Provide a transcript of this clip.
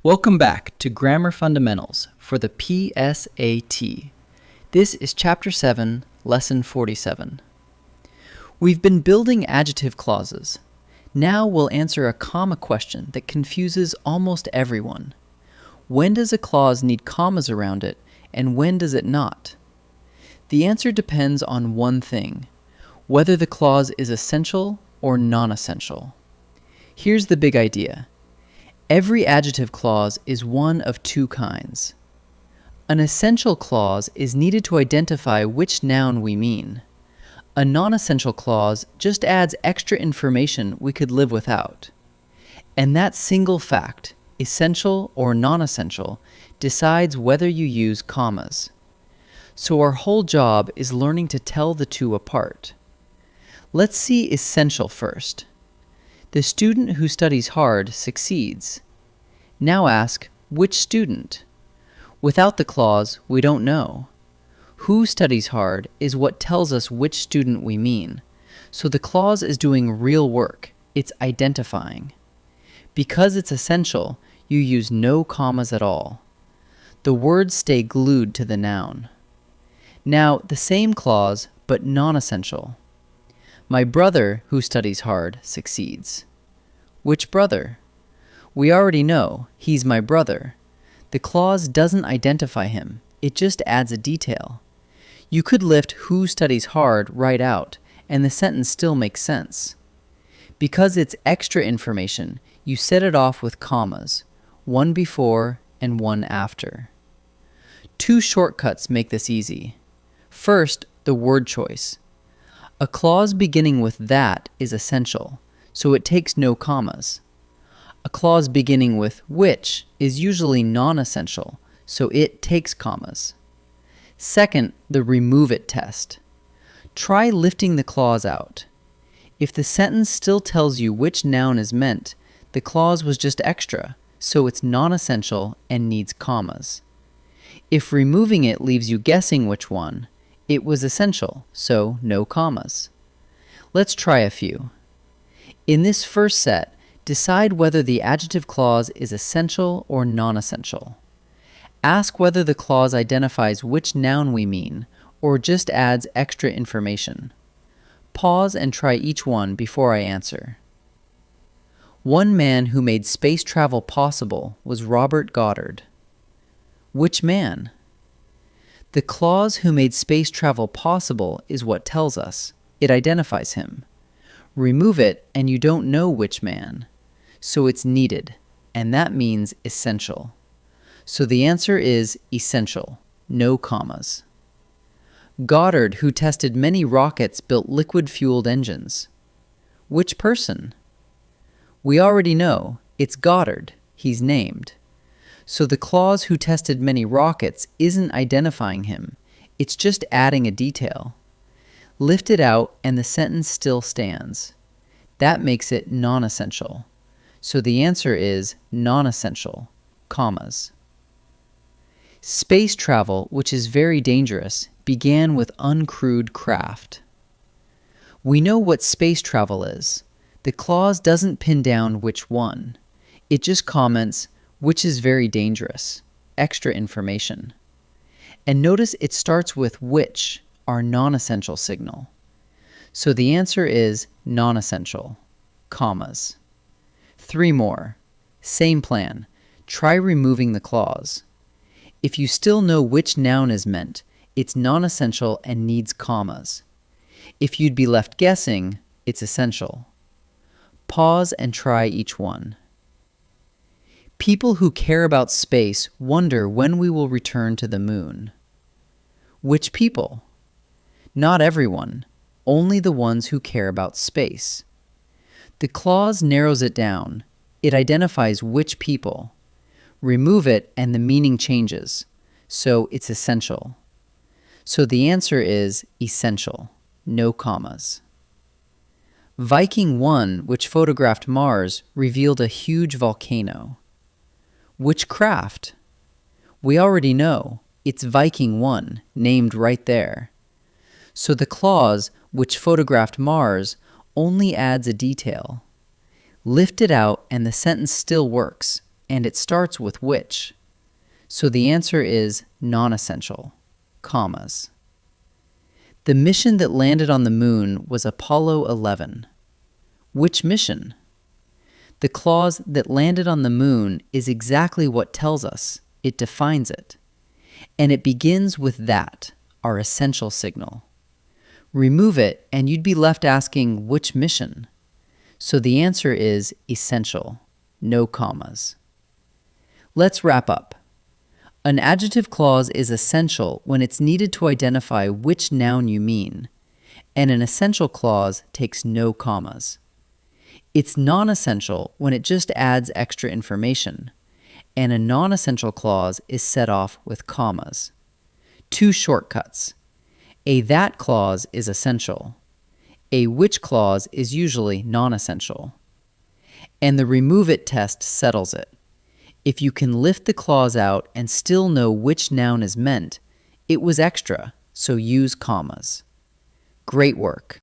Welcome back to Grammar Fundamentals for the PSAT. This is Chapter 7, Lesson 47. We've been building adjective clauses. Now we'll answer a comma question that confuses almost everyone. When does a clause need commas around it, and when does it not? The answer depends on one thing: whether the clause is essential or non-essential. Here's the big idea. Every adjective clause is one of two kinds. An essential clause is needed to identify which noun we mean. A non-essential clause just adds extra information we could live without. And that single fact, essential or non-essential, decides whether you use commas. So our whole job is learning to tell the two apart. Let's see essential first. The student who studies hard succeeds. Now ask, which student? Without the clause, we don't know. Who studies hard is what tells us which student we mean. So the clause is doing real work. It's identifying. Because it's essential, you use no commas at all. The words stay glued to the noun. Now, the same clause, but non-essential. My brother who studies hard succeeds. Which brother? We already know, he's my brother. The clause doesn't identify him, it just adds a detail. You could lift who studies hard right out, and the sentence still makes sense. Because it's extra information, you set it off with commas, one before and one after. Two shortcuts make this easy. First, the word choice. A clause beginning with that is essential, so it takes no commas. A clause beginning with which is usually non-essential, so it takes commas. Second, the remove it test. Try lifting the clause out. If the sentence still tells you which noun is meant, the clause was just extra, so it's non-essential and needs commas. If removing it leaves you guessing which one, it was essential, so no commas. Let's try a few. In this first set, decide whether the adjective clause is essential or non-essential. Ask whether the clause identifies which noun we mean, or just adds extra information. Pause and try each one before I answer. One man who made space travel possible was Robert Goddard. Which man? The clause who made space travel possible is what tells us. It identifies him. Remove it and you don't know which man. So it's needed, and that means essential. So the answer is essential, no commas. Goddard, who tested many rockets, built liquid-fueled engines. Which person? We already know. It's Goddard. He's named. So the clause who tested many rockets isn't identifying him. It's just adding a detail. Lift it out and the sentence still stands. That makes it non-essential. So the answer is non-essential, commas. Space travel, which is very dangerous, began with uncrewed craft. We know what space travel is. The clause doesn't pin down which one. It just comments, which is very dangerous, extra information. And notice it starts with which, our non-essential signal. So the answer is non-essential, commas. 3 more. Same plan. Try removing the clause. If you still know which noun is meant, it's non-essential and needs commas. If you'd be left guessing, it's essential. Pause and try each one. People who care about space wonder when we will return to the moon. Which people? Not everyone, only the ones who care about space. The clause narrows it down. It identifies which people. Remove it and the meaning changes, so it's essential. So the answer is essential, no commas. Viking 1, which photographed Mars, revealed a huge volcano. Which craft? We already know. It's Viking 1, named right there. So the clause, which photographed Mars, only adds a detail. Lift it out and the sentence still works. and it starts with which. So the answer is non-essential, commas. The mission that landed on the moon was Apollo 11. Which mission? The clause that landed on the moon is exactly what tells us. It defines it. And it begins with that, our essential signal. Remove it, and you'd be left asking which mission. So the answer is essential, no commas. Let's wrap up. An adjective clause is essential when it's needed to identify which noun you mean, and an essential clause takes no commas. It's non-essential when it just adds extra information, and a non-essential clause is set off with commas. Two shortcuts. A that clause is essential. A which clause is usually non-essential. And the remove it test settles it. If you can lift the clause out and still know which noun is meant, it was extra, so use commas. Great work.